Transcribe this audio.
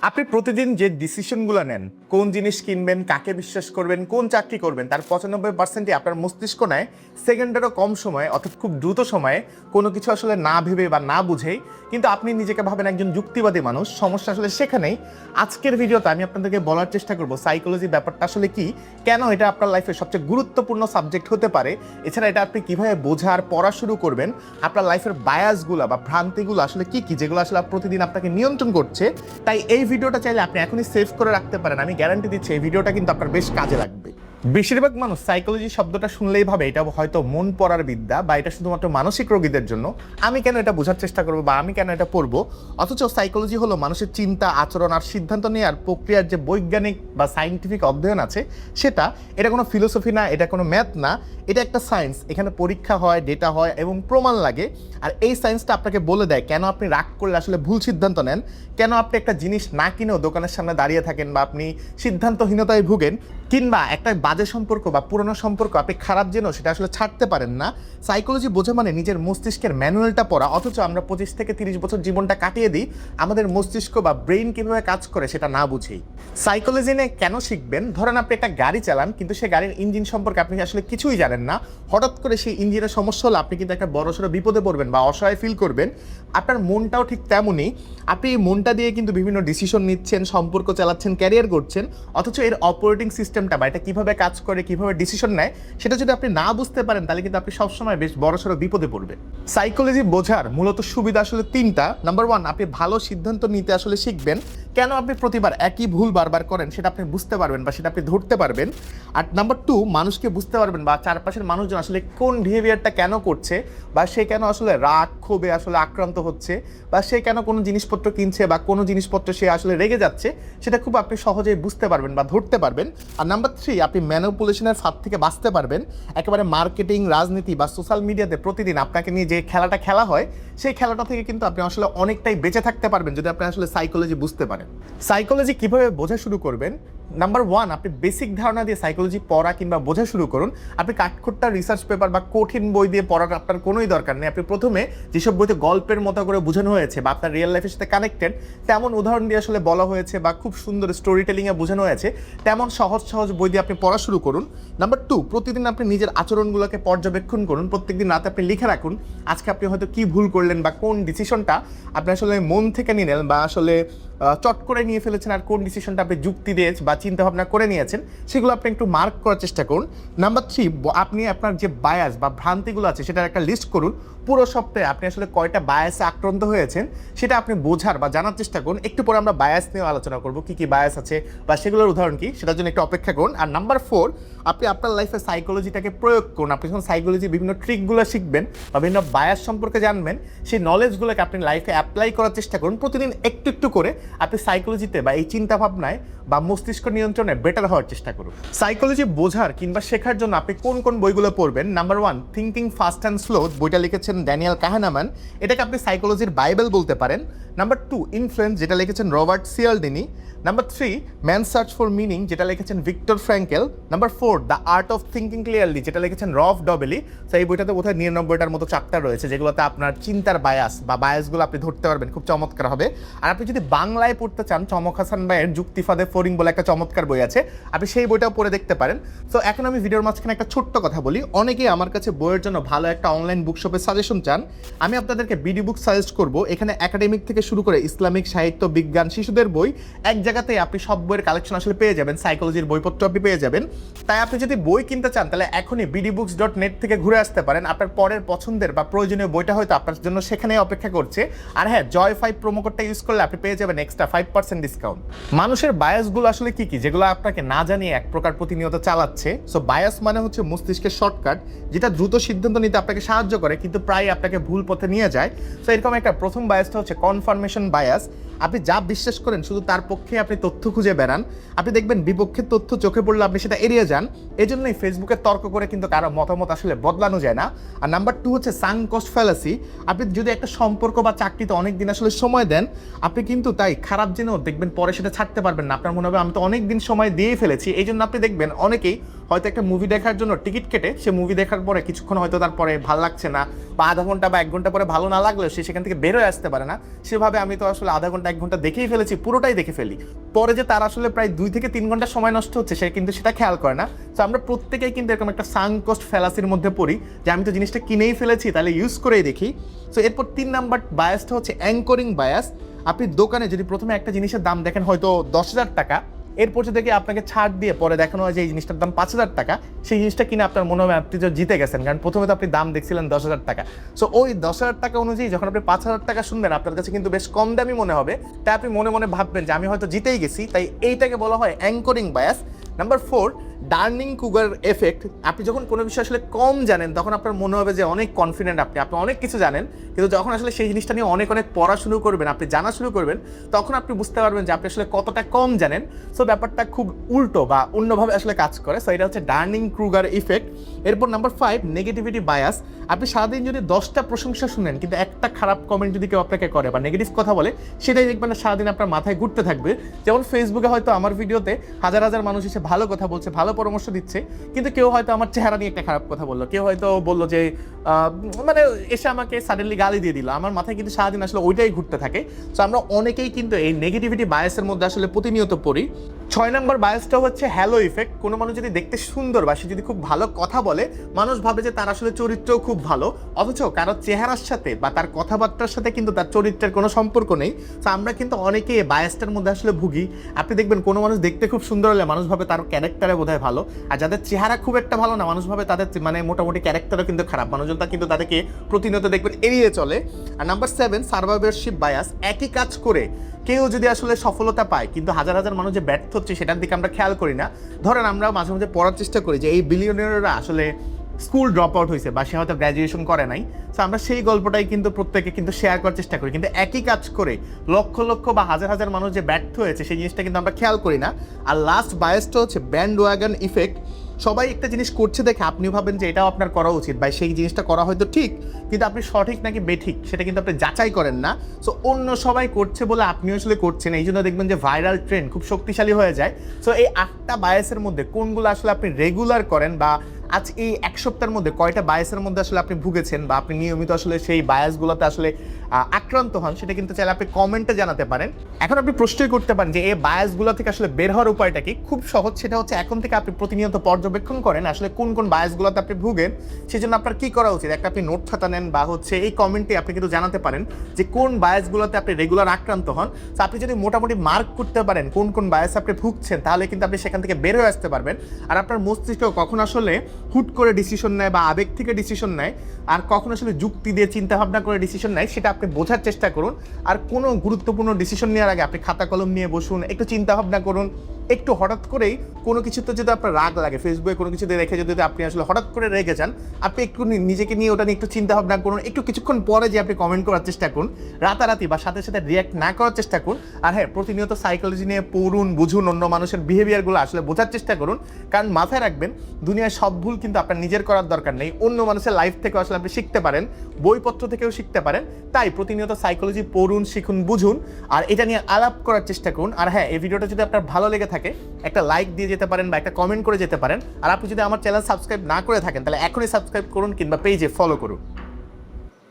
আপনি প্রতিদিন যে ডিসিশনগুলো নেন, কোন জিনিস কিনবেন, কাকে বিশ্বাস করবেন, কোন চাকরি করবেন, তার 95%ই আপনার মস্তিষ্ক নেয় সেকেন্ডেরও কম সময়ে, অর্থাৎ খুব দ্রুত সময়ে কোনো কিছু আসলে না ভেবে বা না বুঝেই। কিন্তু আপনি নিজেকে ভাবেন একজন যুক্তিবাদী মানুষ। সমস্যা আসলে সেখানেই। আজকের ভিডিওতে আমি আপনাদেরকে বলার চেষ্টা করব সাইকোলজি ব্যাপারটা আসলে কি, কেন এটা আপনার লাইফের সবচেয়ে গুরুত্বপূর্ণ সাবজেক্ট হতে পারে, এছাড়া এটা আপনি কীভাবে বোঝার পড়া শুরু করবেন, আপনার লাইফের বায়াসগুলো বা ভ্রান্তিগুলো আসলে কি কি, যেগুলো আসলে প্রতিদিন আপনাকে নিয়ন্ত্রণ করছে। তাই এই ভিডিওটা চাইলে আপনি এখনই সেভ করে রাখতে পারেন। আমি গ্যারান্টি দিচ্ছি এই ভিডিওটা কিন্তু আপনার বেশ কাজে লাগবে। বেশিরভাগ মানুষ সাইকোলজি শব্দটা শুনলেই ভাবে এটা হয়তো মন পড়ার বিদ্যা বা এটা শুধুমাত্র মানসিক রোগীদের জন্য। আমি কেন এটা বোঝার চেষ্টা করবো বা আমি কেন এটা পড়বো? অথচ সাইকোলজি হলো মানুষের চিন্তা, আচরণ আর সিদ্ধান্ত নেওয়ার প্রক্রিয়ার যে বৈজ্ঞানিক বা সায়েন্টিফিক অধ্যয়ন আছে সেটা। এটা কোনো ফিলোসফি না, এটা কোনো ম্যাথ না, এটা একটা সায়েন্স। এখানে পরীক্ষা হয়, ডেটা হয় এবং প্রমাণ লাগে। আর এই সায়েন্সটা আপনাকে বলে দেয় কেন আপনি রাগ করলে আসলে ভুল সিদ্ধান্ত নেন, কেন আপনি একটা জিনিস না কিনেও দোকানের সামনে দাঁড়িয়ে থাকেন বা আপনি সিদ্ধান্তহীনতায় ভুগেন, কিংবা একটা বাজে সম্পর্ক বা পুরনো সম্পর্ক আপনি খারাপ জেনেও সেটা আসলে ছাড়তে পারেন না। সাইকোলজি বোঝা মানে নিজের মস্তিষ্কের ম্যানুয়ালটা পড়া। অথচ আমরা 25 থেকে 30 বছর জীবনটা কাটিয়ে দিই আমাদের মস্তিষ্ক বা ব্রেইন কীভাবে কাজ করে সেটা না বুঝেই। সাইকোলজি নিয়ে কেন শিখবেন? ধরেন আপনি একটা গাড়ি চালান, কিন্তু সেই গাড়ির ইঞ্জিন সম্পর্কে আপনি আসলে কিছুই জানেন না। হঠাৎ করে সেই ইঞ্জিনের সমস্যা হলে আপনি কিন্তু একটা বড়সড় বিপদে পড়বেন বা অসহায় ফিল করবেন। আপনার মনটাও ঠিক তেমনই। আপনি এই মনটা দিয়ে কিন্তু বিভিন্ন ডিসিশন নিচ্ছেন, সম্পর্ক চালাচ্ছেন, ক্যারিয়ার করছেন। অথচ এর অপারেটিং সিস্টেমটা বা এটা কীভাবে কাজ করে, কীভাবে ডিসিশন নেয়, সেটা যদি আপনি না বুঝতে পারেন তাহলে কিন্তু আপনি সবসময় বেশ বড়সড় বিপদে পড়বেন। সাইকোলজি বোঝার মূলত সুবিধা আসলে তিনটা। নাম্বার 1, আপনি ভালো সিদ্ধান্ত নিতে আসলে শিখবেন। কেন আপনি প্রতিবার একই ভুল বারবার করেন সেটা আপনি বুঝতে পারবেন বা সেটা আপনি ধরতে পারবেন। আর নাম্বার 2, মানুষকে বুঝতে পারবেন বা চারপাশের মানুষজন আসলে কোন বিহেভিয়ারটা কেন করছে, বা সে কেন আসলে রাগ ক্ষোভে আসলে আক্রান্ত হচ্ছে, বা সে কেন কোনো জিনিসপত্র কিনছে বা কোনো জিনিসপত্র সে আসলে রেগে যাচ্ছে, সেটা খুব আপনি সহজেই বুঝতে পারবেন বা ধরতে পারবেন। আর নাম্বার 3, আপনি ম্যানিপুলেশনের ফাঁদ থেকে বাঁচতে পারবেন। একেবারে মার্কেটিং, রাজনীতি বা সোশ্যাল মিডিয়াতে প্রতিদিন আপনাকে নিয়ে যে খেলাটা খেলা হয়, সেই খেলাটা থেকে কিন্তু আপনি আসলে অনেকটাই বেঁচে থাকতে পারবেন যদি আপনি আসলে সাইকোলজি বুঝতে পারেন। সাইকোলজি কিভাবে বোঝা শুরু করবেন? নাম্বার 1, আপনি বেসিক ধারণা দিয়ে সাইকোলজি পড়া কিংবা বোঝা শুরু করুন। আপনি কাঠখোট্টা রিসার্চ পেপার বা কঠিন বই দিয়ে পড়ার আপনার কোনোই দরকার নেই। আপনি প্রথমে যেসব বইতে গল্পের মতো করে বোঝানো হয়েছে বা আপনার রিয়েল লাইফের সাথে কানেক্টেড তেমন উদাহরণ দিয়ে আসলে বলা হয়েছে বা খুব সুন্দর স্টোরি টেলিংয়ে বোঝানো হয়েছে তেমন সহজ সহজ বই দিয়ে আপনি পড়া শুরু করুন। নাম্বার 2, প্রতিদিন আপনি নিজের আচরণগুলোকে পর্যবেক্ষণ করুন। প্রত্যেকদিন রাতে আপনি লিখে রাখুন আজকে আপনি হয়তো কী ভুল করলেন বা কোন ডিসিশনটা আপনি আসলে মন থেকে নিলেন বা আসলে চট করে নিয়ে ফেলেছেন, আর কোন ডিসিশনটা আপনি যুক্তি দিয়ে বা চিন্তাভাবনা করে নিয়েছেন সেগুলো আপনি একটু মার্ক করার চেষ্টা করুন। নাম্বার 3, আপনি আপনার যে বায়াস বা ভ্রান্তিগুলো আছে সেটার একটা লিস্ট করুন। পুরো সপ্তাহে আপনি আসলে কয়টা বায়াসে আক্রান্ত হয়েছেন সেটা আপনি বোঝার বা জানার চেষ্টা করুন। একটু পরে আমরা বায়াস নিয়ে আলোচনা করব, কী কী বায়াস আছে বা সেগুলোর উদাহরণ কী, সেটার জন্য একটু অপেক্ষা করুন। আর নাম্বার 4, আপনি আপনার লাইফে সাইকোলজিটাকে প্রয়োগ করুন। আপনি যখন সাইকোলজির বিভিন্ন ট্রিকগুলো শিখবেন বা বিভিন্ন বায়াস সম্পর্কে জানবেন, সেই নলেজগুলোকে আপনি লাইফে অ্যাপ্লাই করার চেষ্টা করুন। প্রতিদিন একটু একটু করে আপনি সাইকোলজিতে বা এই চিন্তাভাবনায় বা মস্তিষ্ক নিয়ন্ত্রণে বেটার হওয়ার চেষ্টা করুন। সাইকোলজি বোঝার কিংবা শেখার জন্য আপনি কোন কোন বইগুলো পড়বেন? Number 1, thinking fast and slow, বইটা লিখেছেন ড্যানিয়েল কাহনেমান। এটাকে আপনি সাইকোলজির বাইবেল বলতে পারেন। নাম্বার 2, ইনফ্লুয়েন্স, যেটা লিখেছেন Robert Cialdini. Number 3, man search for meaning, যেটা লিখেছেন Victor Frankl. Number 4, the art of thinking clearly, যেটা লিখেছেন রফ ডবেলি। তো এই বইটাতে বোধহয় 99টার মতো চ্যাপ্টার রয়েছে যেগুলোতে আপনার চিন্তার বায়াস বা বায়াসগুলো আপনি ধরতে পারবেন, খুব চমৎকার হবে। আর আপনি যদি বাংলায় পড়তে চান, চমক হাসান ভাইয়ের যুক্তিফাদে ফরিং বলে একটা চমৎকার বই আছে, আপনি সেই বইটাও পড়ে দেখতে পারেন। তো এখন আমি ভিডিওর মাঝখানে একটা ছোট্ট কথা বলি। অনেকেই আমার কাছে বইয়ের জন্য ভালো একটা অনলাইন বুকশপের সাজেশন চান। আমি আপনাদেরকে বিডি বুক সাজেস্ট করব। এখানে একাডেমিক থেকে শুরু করে ইসলামিক, সাহিত্য, বিজ্ঞান, শিশুদের বই এক জায়গাতেই আপনি সব বইয়ের কালেকশন আসলে পেয়ে যাবেন। সাইকোলজির বইপত্র আপনি পেয়ে যাবেন। তাই আপনি যদি বই কিনতে চান তাহলে এখনই bdbooks.net থেকে ঘুরে আসতে পারেন। আপনার পরের পছন্দের বা প্রয়োজনীয় বইটা হয়তো আপনার জন্য সেখানে অপেক্ষা করছে। আর হ্যাঁ, জয়5 প্রোমো কোডটা ইউজ করলে আপনি পেয়ে যাবেন এক্সট্রা 5% ডিসকাউন্ট। মানুষের বায়াসগুলো আসলে কি কি, যেগুলো আপনাকে না জানিয়ে এক প্রকার প্রতিনিয়ত চালাচ্ছে? সো বায়াস মানে হচ্ছে মস্তিষ্কের শর্টকাট, যেটা দ্রুত সিদ্ধান্ত নিতে আপনাকে সাহায্য করে কিন্তু প্রায় আপনাকে ভুল পথে নিয়ে যায়। সো এরকম একটা প্রথম বায়াসটা হচ্ছে কনফার্মেশন বায়াস। আপনি যা বিশ্বাস করেন শুধু তার পক্ষে আপনি তথ্য খুঁজে বেড়ান। আপনি দেখবেন বিপক্ষের তথ্য চোখে পড়লে আপনি সেটা এড়িয়ে যান। এই জন্যই ফেসবুকে তর্ক করে কিন্তু কারো মতামত আসলে বদলানো যায় না। আর নাম্বার 2 হচ্ছে সাঙ্ক কস্ট ফ্যালাসি। আপনি যদি একটা সম্পর্ক বা চাকরিতে অনেক দিন আসলে সময় দেন, আপনি কিন্তু তাই খারাপ জেনেও দেখবেন পরে সেটা ছাড়তে পারবেন না। আপনার মনে হবে আমি তো অনেক দিন সময় দিয়ে ফেলেছি। এই জন্য আপনি দেখবেন অনেকেই হয়তো একটা মুভি দেখার জন্য টিকিট কেটে সে মুভি দেখার পরে কিছুক্ষণ হয়তো তারপরে ভালো লাগছে না, বা আধা ঘন্টা বা 1 ঘন্টা পরে ভালো না লাগলেও সে সেখান থেকে বেরোয় আসতে পারে না। সেভাবে আমি তো আসলে আধা ঘন্টা 1 ঘন্টা দেখেই ফেলেছি, পুরোটাই দেখে ফেলি। পরে যে তার আসলে প্রায় 2 থেকে 3 ঘন্টা সময় নষ্ট হচ্ছে সে কিন্তু সেটা খেয়াল করে না। তো আমরা প্রত্যেকেই কিন্তু এরকম একটা সাঙ্ক কস্ট ফ্যালাসির মধ্যে পড়ি যে আমি তো জিনিসটা কিনেই ফেলেছি, তাহলে ইউজ করেই দেখি। সো এরপর 3 নাম্বার বায়াসটা হচ্ছে অ্যাঙ্করিং বায়াস। আপনি দোকানে যদি প্রথমে একটা জিনিসের দাম দেখেন হয়তো 10,000 টাকা, এরপর যদি আপনাকে ছাড় দিয়ে পরে দেখানো হয় যে এই জিনিসটার দাম 5,000 টাকা, সেই জিনিসটা কিনে আপনার মনে হবে আপনি যে জিতে গেছেন, কারণ প্রথমে তো আপনি দাম দেখছিলেন 10,000 টাকা। সো ওই 10,000 টাকা অনুযায়ী যখন আপনি 5,000 টাকা শুনবেন আপনার কাছে কিন্তু বেশ কম দামি মনে হবে, তাই আপনি মনে মনে ভাববেন যে আমি হয়তো জিতেই গেছি। তাই এইটাকে বলা হয় অ্যাঙ্করিং বায়াস। নাম্বার 4, ডার্নিং কুগার এফেক্ট। আপনি যখন কোনো বিষয় আসলে কম জানেন তখন আপনার মনে হবে যে অনেক কনফিডেন্ট, আপনি অনেক কিছু জানেন, কিন্তু যখন আসলে সেই জিনিসটা নিয়ে অনেক পড়া শুরু করবেন, আপনি জানা শুরু করবেন, তখন আপনি বুঝতে পারবেন যে আপনি আসলে কতটা কম জানেন। সো ব্যাপারটা খুব উল্টো বা অন্যভাবে আসলে কাজ করে। সো এটা হচ্ছে ডার্নিং ক্রুগার ইফেক্ট। এরপর নাম্বার 5, নেগেটিভিটি বায়াস। আপনি সারাদিন যদি 10টা প্রশংসা শুনেন কিন্তু একটা খারাপ কমেন্ট যদি কেউ আপনাকে করে বা নেগেটিভ কথা বলে, সেটাই দেখবেন সারাদিন আপনার মাথায় ঘুরতে থাকবে। যেমন ফেসবুকে হয়তো আমার ভিডিওতে হাজার হাজার মানুষ এসে ভালো কথা বলছে, ভালো পরামর্শ দিচ্ছে, কিন্তু কেউ হয়তো আমার চেহারা নিয়ে একটা খারাপ কথা বললো, কেউ হয়তো বললো যে মানে এসে আমাকে সাডেনলি গালি দিয়ে দিল, আমার মাথায় কিন্তু সারাদিন আসলে ওইটাই ঘুরতে থাকে। সো আমরা অনেকেই কিন্তু এই নেগেটিভিটি বায়াসের মধ্যে আসলে প্রতিনিয়ত পড়ি। 6 নম্বর বায়াসটা হচ্ছে হ্যালো ইফেক্ট। কোনো মানুষ যদি দেখতে সুন্দর বা সে যদি খুব ভালো কথা বলে, মানুষ ভাবে যে তার আসলে চরিত্রও খুব ভালো, অথচ কারো চেহারার সাথে বা তার কথাবার্তার সাথে কিন্তু তার চরিত্রের কোনো সম্পর্ক নেই। তো আমরা কিন্তু অনেকেই বায়াসটার মধ্যে আসলে ভুগি। আপনি দেখবেন কোনো মানুষ দেখতে খুব সুন্দর হলে মানুষ ভাবে তার ক্যারেক্টারে বোধহয় ভালো, আর যাদের চেহারা খুব একটা ভালো না মানুষ ভাবে তাদের মানে মোটামুটি ক্যারেক্টারও কিন্তু খারাপ, মানুষজনটা কিন্তু তাদেরকে প্রতিনিয়ত দেখবেন এড়িয়ে চলে। আর নাম্বার 7, সার্ভাইভারশিপ বায়াস। একই কাজ করে কেউ যদি আসলে সফলতা পায় কিন্তু হাজার হাজার মানুষ যে ব্যর্থ হচ্ছে সেটার দিকে আমরা খেয়াল করি না। ধরেন আমরা মাঝে মাঝে পড়ার চেষ্টা করি যে এই বিলিয়নিয়াররা আসলে স্কুল ড্রপ আউট হয়েছে বা সে হয়তো গ্র্যাজুয়েশন করে নাই, তো আমরা সেই গল্পটাই কিন্তু প্রত্যেকে কিন্তু শেয়ার করার চেষ্টা করি, কিন্তু একই কাজ করে লক্ষ লক্ষ বা হাজার হাজার মানুষ যে ব্যর্থ হয়েছে সেই জিনিসটা কিন্তু আমরা খেয়াল করি না। আর লাস্ট বায়াসটা হচ্ছে ব্যান্ড ওয়াগন ইফেক্ট। সবাই একটা জিনিস করছে দেখে আপনিও ভাবেন যে এটাও আপনার করা উচিত বা সেই জিনিসটা করা হয়তো ঠিক, কিন্তু আপনি সঠিক নাকি বেঠিক সেটা কিন্তু আপনি যাচাই করেন না। সো অন্য সবাই করছে বলে আপনিও আসলে করছেন, এই জন্য দেখবেন যে ভাইরাল ট্রেন্ড খুব শক্তিশালী হয়ে যায়। সো এই 8টা বায়াসের মধ্যে কোনগুলো আসলে আপনি রেগুলার করেন বা আজ এই 1 সপ্তাহের মধ্যে কয়টা বায়াসের মধ্যে আসলে আপনি ভুগেছেন বা আপনি নিয়মিত আসলে সেই বায়াসগুলোতে আসলে আক্রান্ত হন, সেটা কিন্তু চাইলে আপনি কমেন্টে জানাতে পারেন। এখন আপনি প্রশ্নই করতে পারেন যে এই বায়াসগুলো থেকে আসলে বের হওয়ার উপায়টা কি? খুব সহজ, সেটা হচ্ছে এখন থেকে আপনি প্রতিনিয়ত পর্যবেক্ষণ করেন আসলে কোন কোন বায়াসগুলোতে আপনি ভুগেন। সেজন্য আপনার কি করা উচিত, একটা আপনি নোট খাতা নেন বা হচ্ছে এই কমেন্টে আপনি কিন্তু জানাতে পারেন যে কোন বায়াসগুলোতে আপনি রেগুলার আক্রান্ত হন। তো আপনি যদি মোটামুটি মার্ক করতে পারেন কোন কোন বায়াস আপনি ভুগছেন, তাহলে কিন্তু আপনি সেখান থেকে বের হয়ে আসতে পারবেন। আর আপনার মস্তিষ্ক কখন আসলে হুট করে ডিসিশন নেয় বা আবেগ থেকে ডিসিশন নেয় আর কখন আসলে যুক্তি দিয়ে চিন্তা ভাবনা করে ডিসিশন নেয়, সেটা আপনি বোঝার চেষ্টা করুন। আর কোনো গুরুত্বপূর্ণ ডিসিশন নেওয়ার আগে আপনি খাতা কলম নিয়ে বসুন, একটু চিন্তা ভাবনা করুন। একটু হঠাৎ করেই কোনো কিছুতে যদি আপনার রাগ লাগে, ফেসবুকে কোনো কিছু দেখে যদি আপনি আসলে হঠাৎ করে রেগে যান, আপনি একটু নিজেকে নিয়ে ওটা নিয়ে একটু চিন্তা ভাবনা করুন, একটু কিছুক্ষণ পরে যে আপনি কমেন্ট করার চেষ্টা করুন, রাতারাতি বা সাথে সাথে রিয়াক্ট না করার চেষ্টা করুন। আর হ্যাঁ, প্রতিনিয়ত সাইকোলজি নিয়ে পড়ুন, বুঝুন, অন্য মানুষের বিহেভিয়ারগুলো আসলে বোঝার চেষ্টা করুন। কারণ মাথায় রাখবেন, দুনিয়ায় সব ভুল কিন্তু আপনার নিজের করার দরকার নেই, অন্য মানুষের লাইফ থেকে আসলে আপনি শিখতে পারেন, বইপত্র থেকেও শিখতে পারেন। তাই প্রতিনিয়ত সাইকোলজি পড়ুন, শিখুন, বুঝুন, আর এটা নিয়ে আলাপ করার চেষ্টা করুন। আর হ্যাঁ, এই ভিডিওটা যদি আপনার ভালো লেগে থাকে একটা লাইক দিয়ে যেতে পারেন বা একটা কমেন্ট করে যেতে পারেন। আর আপনি যদি আমার চ্যানেল সাবস্ক্রাইব না করে থাকেন তাহলে এখনই সাবস্ক্রাইব করুন কিংবা পেজে ফলো করুন।